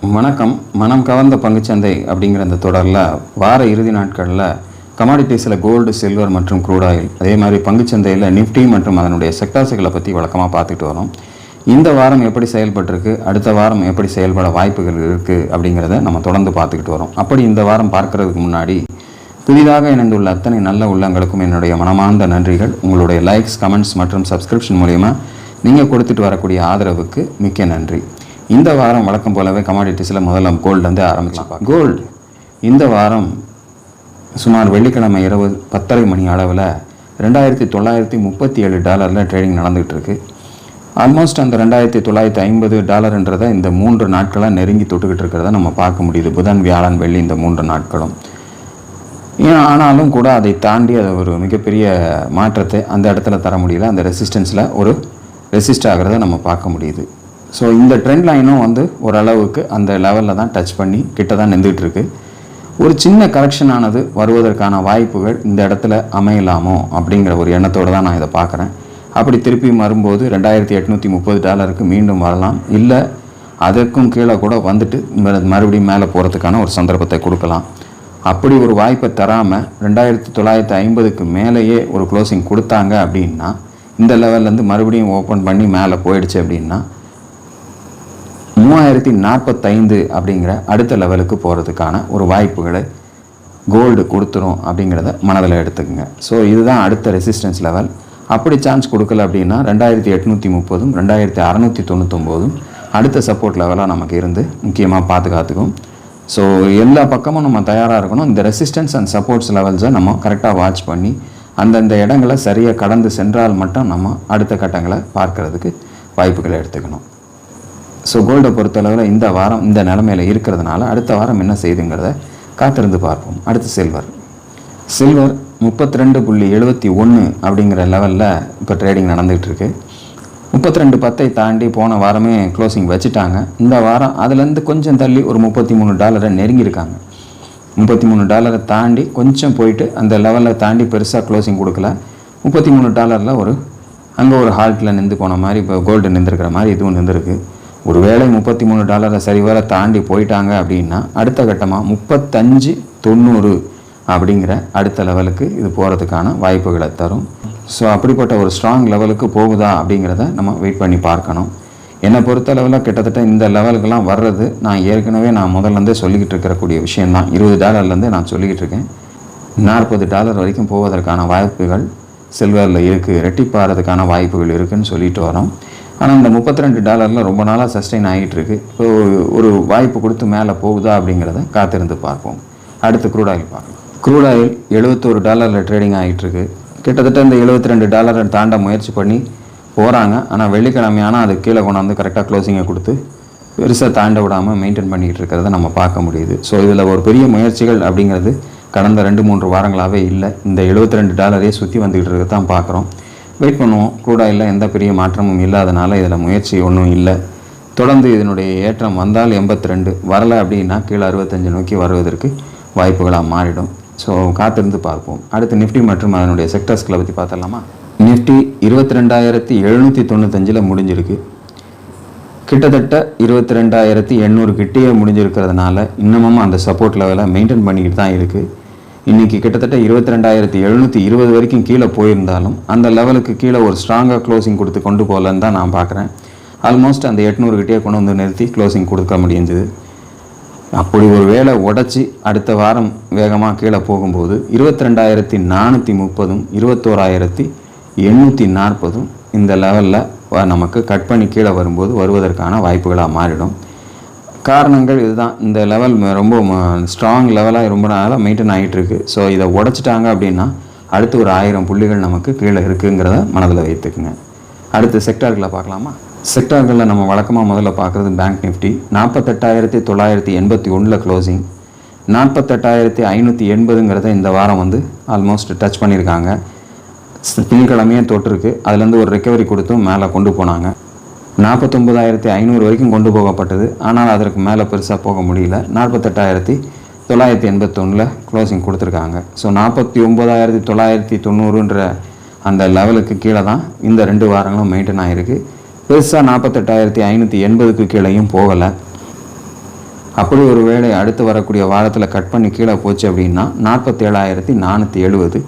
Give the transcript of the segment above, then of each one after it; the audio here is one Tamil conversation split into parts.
வணக்கம். மனம் கவர்ந்த பங்குச்சந்தை அப்படிங்கிற அந்த தொடரில் வார இறுதி நாட்களில் கமாடிட்டிஸில் கோல்டு, சில்வர் மற்றும் க்ரூட் ஆயில், அதே மாதிரி பங்குச்சந்தையில் நிஃப்டி மற்றும் அதனுடைய செக்டார்ஸுகளை பற்றி வழக்கமாக பார்த்துக்கிட்டு வரோம். இந்த வாரம் எப்படி செயல்பட்டிருக்கு, அடுத்த வாரம் எப்படி செயல்பட வாய்ப்புகள் இருக்குது அப்படிங்கிறத நம்ம தொடர்ந்து பார்த்துக்கிட்டு வரோம். அப்படி இந்த வாரம் பார்க்குறதுக்கு முன்னாடி புதிதாக இணைந்துள்ள அத்தனை நல்ல உள்ளங்களுக்கும் என்னுடைய மனமார்ந்த நன்றிகள். உங்களுடைய லைக்ஸ், கமெண்ட்ஸ் மற்றும் சப்ஸ்கிரிப்ஷன் மூலிமா நீங்கள் கொடுத்துட்டு வரக்கூடிய ஆதரவுக்கு மிக்க நன்றி. இந்த வாரம் வழக்கம் போலவே கமாடிட்டிஸில் முதல்ல கோல்டு வந்து ஆரம்பிக்கலாம். கோல்டு இந்த வாரம் சுமார் வெள்ளிக்கிழமை இரவு 10:30 மணி அளவில் $2,937 ட்ரேடிங் நடந்துகிட்டு இருக்கு. ஆல்மோஸ்ட் அந்த $2,950 இந்த 3 நாட்களாக நெருங்கி தொட்டுக்கிட்டு இருக்கிறத நம்ம பார்க்க முடியுது. புதன், வியாழன், வெள்ளி இந்த 3 நாட்களும். ஆனாலும் கூட அதை தாண்டி அது ஒரு மிகப்பெரிய மாற்றத்தை அந்த இடத்துல தர முடியல. அந்த ரெசிஸ்டன்ஸில் ஒரு ரெசிஸ்ட் ஆகிறத நம்ம பார்க்க முடியுது. ஸோ இந்த ட்ரெண்ட் லைனும் வந்து ஓரளவுக்கு அந்த லெவலில் தான் டச் பண்ணி கிட்ட தான் நின்றுட்டு இருக்கு. ஒரு சின்ன கரெக்ஷன் ஆனது வருவதற்கான வாய்ப்புகள் இந்த இடத்துல அமையலாமோ அப்படிங்கிற ஒரு எண்ணத்தோடு தான் நான் இதை பார்க்குறேன். அப்படி திருப்பி வரும்போது $2,830 மீண்டும் வரலாம், இல்லை அதற்கும் கீழே கூட வந்துட்டு மறுபடியும் மேலே போகிறதுக்கான ஒரு சந்தர்ப்பத்தை கொடுக்கலாம். அப்படி ஒரு வாய்ப்பை தராமல் 2,950 மேலேயே ஒரு க்ளோசிங் கொடுத்தாங்க அப்படின்னா, இந்த லெவல்லேருந்து மறுபடியும் ஓப்பன் பண்ணி மேலே போயிடுச்சு அப்படின்னா 3,045 அப்படிங்கிற அடுத்த லெவலுக்கு போகிறதுக்கான ஒரு வாய்ப்புகளை கோல்டு கொடுத்துரும் அப்படிங்கிறத மனதில் எடுத்துக்கோங்க. ஸோ இதுதான் அடுத்த ரெசிஸ்டன்ஸ் லெவல். அப்படி சான்ஸ் கொடுக்கல அப்படின்னா 2,830, 2,699 அடுத்த சப்போர்ட் லெவலாக நமக்கு இருந்து முக்கியமாக பாதுகாத்துக்கும். ஸோ எல்லா பக்கமும் நம்ம தயாராக இருக்கணும். இந்த ரெசிஸ்டன்ஸ் அண்ட் சப்போர்ட்ஸ் லெவல்ஸை நம்ம கரெக்டாக வாட்ச் பண்ணி அந்தந்த இடங்களை சரியாக கடந்து சென்றால் மட்டும் நம்ம அடுத்த கட்டங்களை பார்க்கறதுக்கு வாய்ப்புகளை எடுத்துக்கணும். ஸோ கோல்டை பொறுத்தளவில் இந்த வாரம் இந்த நிலைமையில் இருக்கிறதுனால அடுத்த வாரம் என்ன செய்யுதுங்கிறத காத்திருந்து பார்ப்போம். அடுத்து சில்வர் 32.71 அப்படிங்கிற லெவலில் இப்போ ட்ரேடிங் நடந்துகிட்டு இருக்கு. 32.10 தாண்டி போன வாரமே க்ளோசிங் வச்சுட்டாங்க. இந்த வாரம் அதுலேருந்து கொஞ்சம் தள்ளி ஒரு $33 நெருங்கியிருக்காங்க. $33 தாண்டி கொஞ்சம் போயிட்டு அந்த லெவலில் தாண்டி பெருசாக க்ளோசிங் கொடுக்கல. $33 ஒரு அங்கே ஒரு ஹால்ட்டில் நின்று போன மாதிரி இப்போ கோல்டு நின்றுருக்கிற மாதிரி இதுவும் நின்றுருக்கு. ஒருவேளை $33 சரிவர தாண்டி போயிட்டாங்க அப்படின்னா அடுத்த கட்டமாக 35.90 அப்படிங்கிற அடுத்த லெவலுக்கு இது போகிறதுக்கான வாய்ப்புகளை தரும். ஸோ அப்படிப்பட்ட ஒரு ஸ்ட்ராங் லெவலுக்கு போகுதா அப்படிங்கிறத நம்ம வெயிட் பண்ணி பார்க்கணும். என்னை பொறுத்த லெவலில் கிட்டத்தட்ட இந்த லெவலுக்கெல்லாம் வர்றது நான் முதல்லேருந்தே சொல்லிக்கிட்டு இருக்கக்கூடிய விஷயந்தான். $20 நான் சொல்லிக்கிட்டு இருக்கேன். $40 வரைக்கும் போவதற்கான வாய்ப்புகள் சில்வரில் இருக்குது, ரெட்டிப்பாகிறதுக்கான வாய்ப்புகள் இருக்குதுன்னு சொல்லிட்டு வரோம். ஆனால் இந்த $32 ரொம்ப நாளாக சஸ்டெயின் ஆகிட்டு இருக்கு. இப்போ ஒரு வாய்ப்பு கொடுத்து மேலே போகுதா அப்படிங்கிறத காத்திருந்து பார்ப்போம். அடுத்து க்ரூட் ஆயில் பார்க்கலாம். க்ரூட் ஆயில் $71 ட்ரேடிங் ஆகிட்டு இருக்கு. கிட்டத்தட்ட இந்த $72 தாண்ட முயற்சி பண்ணி போகிறாங்க. ஆனால் வெள்ளிக்கிழமையான அது கீழே கொண்டாந்து கரெக்டாக க்ளோசிங்கை கொடுத்து பெருசாக தாண்ட விடாமல் மெயின்டைன் பண்ணிக்கிட்டு இருக்கிறத நம்ம பார்க்க முடியுது. ஸோ இதில் ஒரு பெரிய முயற்சிகள் அப்படிங்கிறது கடந்த 2-3 வாரங்களாகவே இல்லை. இந்த $72 சுற்றி வந்துக்கிட்டு இருக்க தான் பார்க்குறோம். வெயிட் பண்ணுவோம். க்ரூட் ஆயிலில் எந்த பெரிய மாற்றமும் இல்லாதனால இதில் முயற்சி ஒன்றும் இல்லை. தொடர்ந்து இதனுடைய ஏற்றம் வந்தால் 82, வரலை அப்படின்னா கீழே 65 நோக்கி வருவதற்கு வாய்ப்புகளாக மாறிடும். ஸோ காத்திருந்து பார்ப்போம். அடுத்து நிஃப்டி மற்றும் அதனுடைய செக்டர்ஸ்களை பற்றி பார்த்தலாமா? நிஃப்டி 22,795 முடிஞ்சிருக்கு. கிட்டத்தட்ட 22,800 கிட்டேயே முடிஞ்சிருக்கிறதுனால இன்னமும் அந்த சப்போர்ட் லெவலை மெயின்டைன் பண்ணிக்கிட்டு தான் இருக்குது. இன்றைக்கி கிட்டத்தட்ட 22,720 வரைக்கும் கீழே போயிருந்தாலும் அந்த லெவலுக்கு கீழே ஒரு ஸ்ட்ராங்காக க்ளோசிங் கொடுத்து கொண்டு போகலன்னு தான் நான் பார்க்குறேன். ஆல்மோஸ்ட் அந்த 800 கிட்டே கொண்டு வந்து நிறுத்தி க்ளோசிங் கொடுக்க முடிஞ்சுது. அப்படி ஒரு வேளை உடச்சி அடுத்த வாரம் வேகமாக கீழே போகும்போது 22,430, 21,840 இந்த லெவலில் நமக்கு கட் பண்ணி கீழே வரும்போது வருவதற்கான வாய்ப்புகளாக மாறிடும். காரணங்கள் இதுதான். இந்த லெவல் ரொம்ப ஸ்ட்ராங் லெவலாக ரொம்ப நாளாக மெயின்டைன் ஆகிட்டுருக்கு. ஸோ இதை உடச்சிட்டாங்க அப்படின்னா அடுத்து ஒரு 1000 புள்ளிகள் நமக்கு கீழே இருக்குங்கிறத மனதில் வைத்துக்குங்க. அடுத்து செக்டார்களை பார்க்கலாமா? செக்டார்களில் நம்ம வழக்கமாக முதல்ல பார்க்குறது பேங்க் நிஃப்டி 48,981 க்ளோசிங். 48,580 இந்த வாரம் வந்து ஆல்மோஸ்ட் டச் பண்ணியிருக்காங்க. திங்கட்கிழமையே தொட்டிருக்கு. அதுலேருந்து ஒரு ரெக்கவரி கொடுத்தும் மேலே கொண்டு போனாங்க. 49,500 வரைக்கும் கொண்டு போகப்பட்டது. ஆனால் அதற்கு மேலே பெருசாக போக முடியல. 48,981 க்ளோசிங் கொடுத்துருக்காங்க. ஸோ 49,990ன்ற அந்த லெவலுக்கு கீழே தான் இந்த 2 வாரங்களும் மெயின்டைன் ஆகிருக்கு. பெருசாக 48,580க்கு கீழேயும் போகலை. அப்படி ஒரு வேளை அடுத்து வரக்கூடிய வாரத்தில் கட் பண்ணி கீழே போச்சு அப்படின்னா 47,470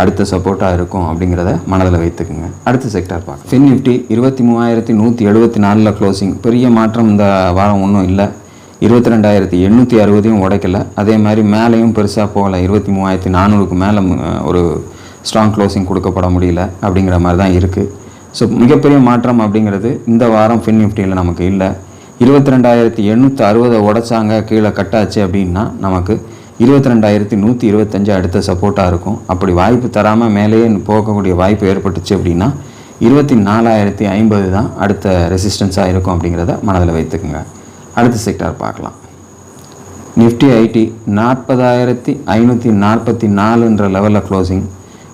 அடுத்த சப்போர்ட்டாக இருக்கும் அப்படிங்கிறத மனதில் வைத்துக்குங்க. அடுத்த செக்டார் பார்க்கலாம். Fin Nifty 23,174 closing. பெரிய மாற்றம் இந்த வாரம் ஒன்றும் இல்லை. 22,860 உடைக்கல. அதே மாதிரி மேலேயும் பெருசாக போகலை. 23,400க்கு மேலே ஒரு ஸ்ட்ராங் க்ளோசிங் கொடுக்கப்பட முடியல அப்படிங்கிற மாதிரி தான் இருக்குது. ஸோ மிகப்பெரிய மாற்றம் அப்படிங்கிறது இந்த வாரம் ஃபின் நிஃப்டியில் நமக்கு இல்லை. 22,860 உடைச்சாங்க, கீழே கட்டாச்சு அப்படின்னா நமக்கு 22,125 அடுத்த சப்போர்ட்டாக இருக்கும். அப்படி வாய்ப்பு தராமல் மேலேயே போகக்கூடிய வாய்ப்பு ஏற்பட்டுச்சு அப்படின்னா 24,050 தான் அடுத்த ரெசிஸ்டன்ஸாக இருக்கும் அப்படிங்கிறத மனதில் வைத்துக்குங்க. அடுத்த செக்டார் பார்க்கலாம். நிஃப்டி ஐடி 40,544 லெவலில் க்ளோசிங்.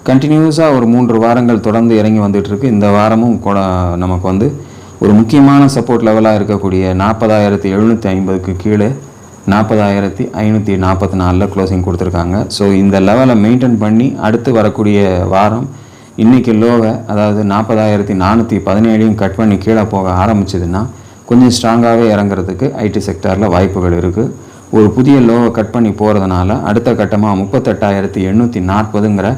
கண்டினியூஸாக ஒரு 3 வாரங்கள் தொடர்ந்து இறங்கி வந்துட்டுருக்கு. இந்த வாரமும் நமக்கு வந்து ஒரு முக்கியமான சப்போர்ட் லெவலாக இருக்கக்கூடிய 40,750க்கு கீழே 40,544 க்ளோசிங் கொடுத்துருக்காங்க. ஸோ இந்த லெவலை மெயின்டைன் பண்ணி அடுத்து வரக்கூடிய வாரம் இன்றைக்கி லோவை, அதாவது 40,417 கட் பண்ணி கீழே போக ஆரம்பிச்சதுன்னா கொஞ்சம் ஸ்ட்ராங்காகவே இறங்குறதுக்கு ஐடி செக்டாரில் வாய்ப்புகள் இருக்குது. ஒரு புதிய லோவை கட் பண்ணி போகிறதுனால அடுத்த கட்டமாக 38,840ங்கிற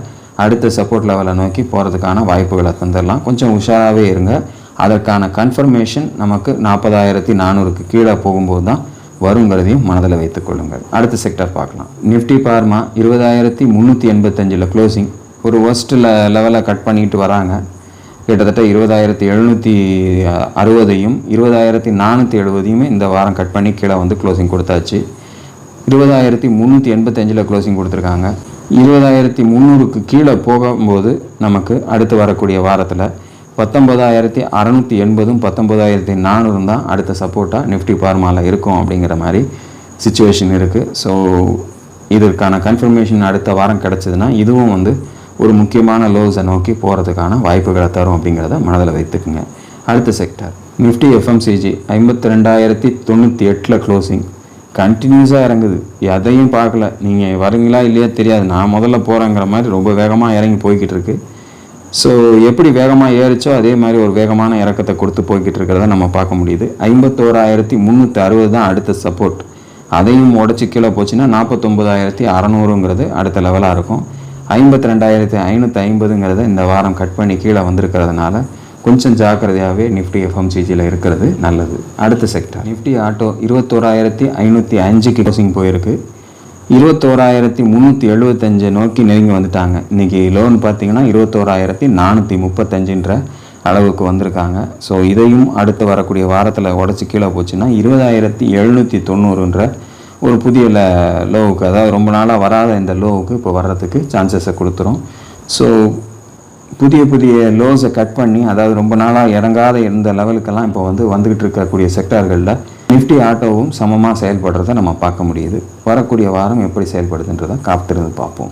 அடுத்த சப்போர்ட் லெவலை நோக்கி போகிறதுக்கான வாய்ப்புகளை தந்துடலாம். கொஞ்சம் உஷாராகவே இருங்க. அதற்கான கன்ஃபர்மேஷன் நமக்கு 40,400க்கு கீழே போகும்போது தான் வருங்கிறதையும் மனதில் வைத்துக்கொள்ளுங்கள். அடுத்த செக்டர் பார்க்கலாம். Nifty pharma 20,385 closing. ஒரு ஒஸ்ட்டில் லெவலை கட் பண்ணிட்டு வராங்க. கிட்டத்தட்ட 20,760 20,470 இந்த வாரம் கட் பண்ணி கீழே வந்து க்ளோசிங் கொடுத்தாச்சு. 20,385 க்ளோசிங் கொடுத்துருக்காங்க. 20,300க்கு கீழே போகும்போது நமக்கு அடுத்து வரக்கூடிய வாரத்தில் 19,680 19,400 தான் அடுத்த சப்போர்ட்டாக நிஃப்டி பார்மாவில் இருக்கும் அப்படிங்கிற மாதிரி சிச்சுவேஷன் இருக்குது. ஸோ இதற்கான கன்ஃபர்மேஷன் அடுத்த வாரம் கிடச்சிதுன்னா இதுவும் வந்து ஒரு முக்கியமான லோஸை நோக்கி போகிறதுக்கான வாய்ப்புகளை தரும் அப்படிங்கிறத மனதில் வைத்துக்குங்க. அடுத்த செக்டர் நிஃப்டி எஃப்எம்சிஜி 52,098 க்ளோசிங். கண்டினியூஸாக இறங்குது. எதையும் பார்க்கல. நீங்கள் வரீங்களா இல்லையா தெரியாது. நான் முதல்ல போகிறேங்கிற மாதிரி ரொம்ப வேகமாக இறங்கி போய்கிட்டு இருக்கு. ஸோ எப்படி வேகமாக ஏறிச்சோ அதே மாதிரி ஒரு வேகமான இறக்கத்தை கொடுத்து போய்கிட்டு இருக்கிறத நம்ம பார்க்க முடியுது. 51,360 தான் அடுத்த சப்போர்ட். அதையும் உடச்சி கீழே போச்சுன்னா 49,600ங்கிறது அடுத்த லெவலாக இருக்கும். 52,550ங்கிறத இந்த வாரம் கட் பண்ணி கீழே வந்திருக்கிறதுனால கொஞ்சம் ஜாக்கிரதையாகவே நிஃப்டி எஃப்எம்சிஜியில் இருக்கிறது நல்லது. அடுத்த செக்டர் நிஃப்டி ஆட்டோ 21,505 க்ளோசிங் போயிருக்கு. 21,375 நோக்கி நெருங்கி வந்துட்டாங்க. இன்றைக்கி லோன் பார்த்திங்கன்னா 21,435 அளவுக்கு வந்திருக்காங்க. ஸோ இதையும் அடுத்து வரக்கூடிய வாரத்தில் உடச்சி கீழே போச்சுன்னா 20,790 ஒரு புதிய லோவுக்கு, அதாவது ரொம்ப நாளாக வராத இந்த லோவுக்கு இப்போ வர்றதுக்கு சான்சஸை கொடுத்துரும். ஸோ புதிய லோஸை கட் பண்ணி, அதாவது ரொம்ப நாளாக இறங்காத இந்த லெவலுக்கெல்லாம் இப்போ வந்துக்கிட்டு இருக்கக்கூடிய செக்டார்களில் நிஃப்டி ஆட்டோவும் சமமாக செயல்படுறத நம்ம பார்க்க முடியுது. வரக்கூடிய வாரம் எப்படி செயல்படுதுன்றதை காத்திருந்து பார்ப்போம்.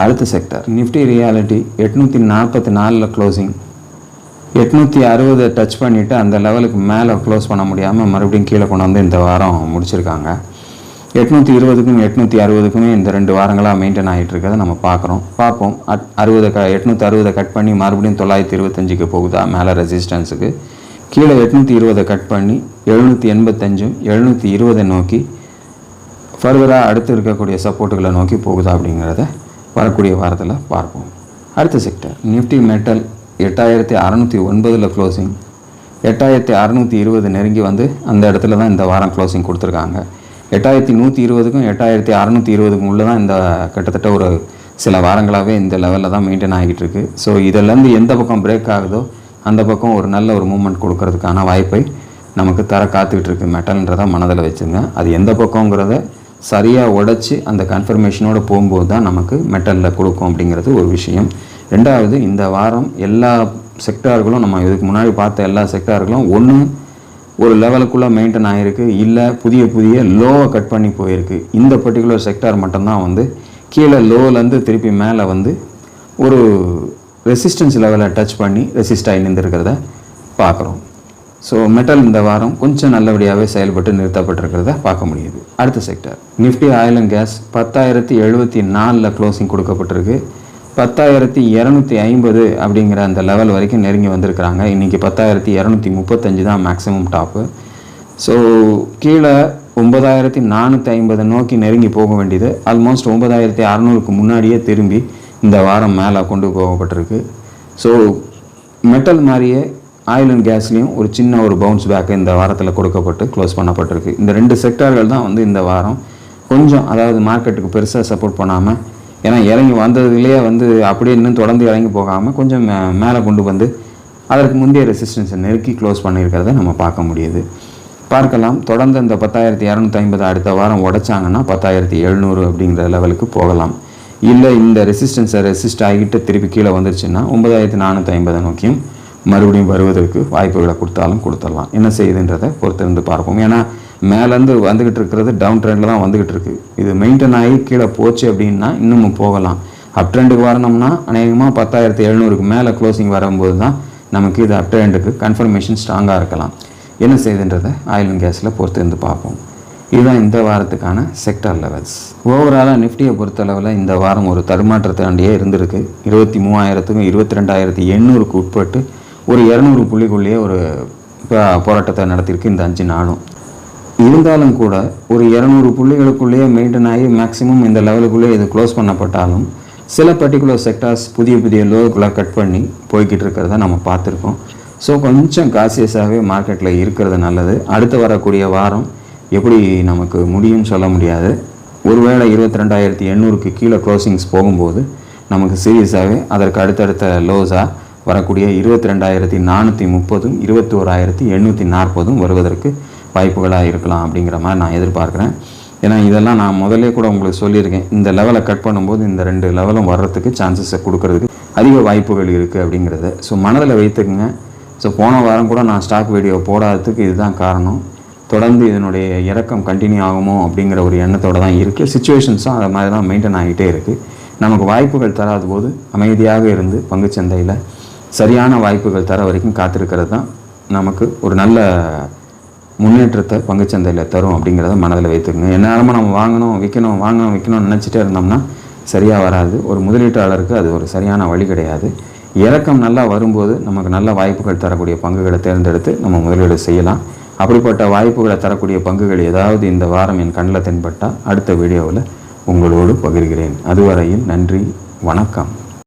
அடுத்த sector Nifty reality 844 closing. 860 touch பண்ணிவிட்டு அந்த லெவலுக்கு மேலே க்ளோஸ் பண்ண முடியாமல் மறுபடியும் கீழே கொண்டு வந்து இந்த வாரம் முடிச்சிருக்காங்க. 820க்கும் 860க்குமே இந்த 2 வாரங்களாக மெயின்டைன் ஆகிட்டு இருக்கிறத நம்ம பார்ப்போம். 860 கட் பண்ணி மறுபடியும் 925க்கு போகுதா மேலே ரெசிஸ்டன்ஸுக்கு. கீழே 820 கட் பண்ணி 785 720 நோக்கி ஃபர்தராக அடுத்து இருக்கக்கூடிய சப்போர்ட்டுகளை நோக்கி போகுதா அப்படிங்கிறத வரக்கூடிய வாரத்தில் பார்ப்போம். அடுத்த செக்டர் நிஃப்டி மெட்டல் 8,609 க்ளோசிங். 8,620 நெருங்கி வந்து அந்த இடத்துல தான் இந்த வாரம் க்ளோசிங் கொடுத்துருக்காங்க. 8,120க்கும் 8,620க்கும் உள்ளே தான் இந்த கிட்டத்தட்ட ஒரு சில வாரங்களாகவே இந்த லெவலில் தான் மெயின்டைன் ஆகிட்டு இருக்குது. ஸோ இதிலேருந்து எந்த பக்கம் பிரேக் ஆகுதோ அந்த பக்கம் ஒரு நல்ல ஒரு மூமெண்ட் கொடுக்கறதுக்கான வாய்ப்பை நமக்கு தர காத்துக்கிட்டு இருக்கு மெட்டல்ன்றதை மனதில் வச்சுங்க. அது எந்த பக்கங்கிறத சரியாக உடைச்சி அந்த கன்ஃபர்மேஷனோடு போகும்போது தான் நமக்கு மெட்டலில் கொடுக்கும் அப்படிங்கிறது ஒரு விஷயம். ரெண்டாவது, இந்த வாரம் எல்லா செக்டார்களும், நம்ம இதுக்கு முன்னாடி பார்த்த எல்லா செக்டார்களும் ஒன்று ஒரு லெவலுக்குள்ளே மெயின்டைன் ஆகிருக்கு, இல்லை புதிய லோவை கட் பண்ணி போயிருக்கு. இந்த பர்டிகுலர் செக்டார் மட்டும்தான் கீழே லோவிலேருந்து திருப்பி மேலே ஒரு ரெசிஸ்டன்ஸ் லெவலை டச் பண்ணி ரெசிஸ்ட் ஆகி நின்றுருக்கிறத பார்க்குறோம். ஸோ மெட்டல் இந்த வாரம் கொஞ்சம் நல்லபடியாகவே செயல்பட்டு நிறுத்தப்பட்டிருக்கிறத பார்க்க முடியுது. அடுத்த sector Nifty oil and gas 10,074 closing கொடுக்கப்பட்டிருக்கு. 10,250 அப்படிங்கிற அந்த லெவல் வரைக்கும் நெருங்கி வந்திருக்கிறாங்க. இன்றைக்கி 10,235 தான் மேக்ஸிமம் டாப்பு. ஸோ கீழே 9450 நோக்கி நெருங்கி போக வேண்டியது ஆல்மோஸ்ட் 9600க்கு முன்னாடியே திரும்பி இந்த வாரம் மேலே கொண்டு போகப்பட்டிருக்கு. ஸோ மெட்டல் மாதிரியே ஆயில் அண்ட் கேஸ்லேயும் ஒரு சின்ன ஒரு பவுன்ஸ் பேக்கு இந்த வாரத்தில் கொடுக்கப்பட்டு க்ளோஸ் பண்ணப்பட்டிருக்கு. இந்த 2 செக்டார்கள் தான் வந்து இந்த வாரம் கொஞ்சம் அதாவது மார்க்கெட்டுக்கு பெருசாக சப்போர்ட் பண்ணாமல், ஏன்னா இறங்கி வந்ததுலேயே வந்து அப்படியே இன்னும் தொடர்ந்து இறங்கி போகாமல் கொஞ்சம் மேலே கொண்டு வந்து அதற்கு முந்தைய ரெசிஸ்டன்ஸை நெருக்கி க்ளோஸ் பண்ணியிருக்கிறத நம்ம பார்க்க முடியுது. பார்க்கலாம். தொடர்ந்து இந்த 10250 அடுத்த வாரம் உடைச்சாங்கன்னா 10700 அப்படிங்கிற லெவலுக்கு போகலாம். இல்லை இந்த ரெசிஸ்டன்ஸை ரெசிஸ்ட் ஆகிட்டு திருப்பி கீழே வந்துருச்சுன்னா 9450 நோக்கியும் மறுபடியும் வருவதற்கு வாய்ப்புகளை கொடுத்துடலாம். என்ன செய்யுதுன்றதை பொறுத்திருந்து பார்ப்போம். ஏன்னா மேலேருந்து வந்துக்கிட்டு இருக்கிறது டவுன் ட்ரெண்டில் தான் வந்துக்கிட்டு இருக்குது. இது மெயின்டைன் ஆகி கீழே போச்சு அப்படின்னா இன்னமும் போகலாம். அப் ட்ரெண்டுக்கு வரணும்னா அநேகமாக 10700க்கு மேலே க்ளோசிங் வரும்போது தான் நமக்கு இது அப் ட்ரெண்டுக்கு கன்ஃபர்மேஷன் ஸ்ட்ராங்காக இருக்கலாம். என்ன செய்யுதுன்றதை ஆயில் அண்ட் கேஸில் பொறுத்திருந்து பார்ப்போம். இதுதான் இந்த வாரத்துக்கான செக்டார் லெவல்ஸ். ஓவராலாக நிஃப்டியை பொறுத்தளவில் இந்த வாரம் ஒரு தடுமாற்றத்தாண்டியே இருந்திருக்கு. 23,000க்கும் 22,800க்கு உட்பட்டு ஒரு 200 புள்ளிக்குள்ளேயே ஒரு போராட்டத்தை நடத்தியிருக்கு இந்த 5 நாளும். இருந்தாலும் கூட ஒரு 200 புள்ளிகளுக்குள்ளேயே மெயின்டைன் ஆகி மேக்ஸிமம் இந்த லெவலுக்குள்ளேயே இது க்ளோஸ் பண்ணப்பட்டாலும் சில பர்டிகுலர் செக்டார்ஸ் புதிய லோக்குள்ளே கட் பண்ணி போய்கிட்டு இருக்கிறத நம்ம பார்த்துருக்கோம். ஸோ கொஞ்சம் காசியஸாகவே மார்க்கெட்டில் இருக்கிறது நல்லது. அடுத்து வரக்கூடிய வாரம் எப்படி நமக்கு முடியும்னு சொல்ல முடியாது. ஒருவேளை 22,800க்கு கீழே க்ளோசிங்ஸ் போகும்போது நமக்கு சீரியஸாகவே அதற்கு அடுத்தடுத்த லோஸாக வரக்கூடிய 22,430ம் 21,840ம் வருவதற்கு வாய்ப்புகளாக இருக்கலாம் அப்படிங்கிற மாதிரி நான் எதிர்பார்க்குறேன். ஏன்னா இதெல்லாம் நான் முதல்ல கூட உங்களுக்கு சொல்லியிருக்கேன். இந்த லெவலை கட் பண்ணும்போது இந்த 2 லெவலும் வர்றதுக்கு சான்சஸை கொடுக்கறதுக்கு அதிக வாய்ப்புகள் இருக்குது அப்படிங்கிறத ஸோ மனதில் வைத்துக்குங்க. ஸோ போன வாரம் கூட நான் ஸ்டாக் வீடியோ போடாததுக்கு இதுதான் காரணம். தொடர்ந்து இதனுடைய இறக்கம் கண்டினியூ ஆகுமோ அப்படிங்கிற ஒரு எண்ணத்தோடு தான் இருக்குது. சிச்சுவேஷன்ஸும் அதை மாதிரி தான் மெயின்டைன் ஆகிட்டே இருக்குது. நமக்கு வாய்ப்புகள் தராத போது அமைதியாக இருந்து பங்குச்சந்தையில் சரியான வாய்ப்புகள் தர வரைக்கும் காத்திருக்கிறது தான் நமக்கு ஒரு நல்ல முன்னேற்றத்தை பங்குச்சந்தையில் தரும் அப்படிங்கிறத மனதில் வைத்துக்கணும். எந்நேரமும் நம்ம வாங்கணும் விற்கணும்னு நினச்சிட்டே இருந்தோம்னா சரியாக வராது. ஒரு முதலீட்டாளருக்கு அது ஒரு சரியான வழி கிடையாது. இறக்கம் நல்லா வரும்போது நமக்கு நல்ல வாய்ப்புகள் தரக்கூடிய பங்குகளை தேர்ந்தெடுத்து நம்ம முதலீடு செய்யலாம். அப்படிப்பட்ட வாய்ப்புகளை தரக்கூடிய பங்குகள் ஏதாவது இந்த வாரம் என் கண்ணில் தென்பட்டால் அடுத்த வீடியோவில் உங்களோடு பகிர்கிறேன். அதுவரையில் நன்றி, வணக்கம்.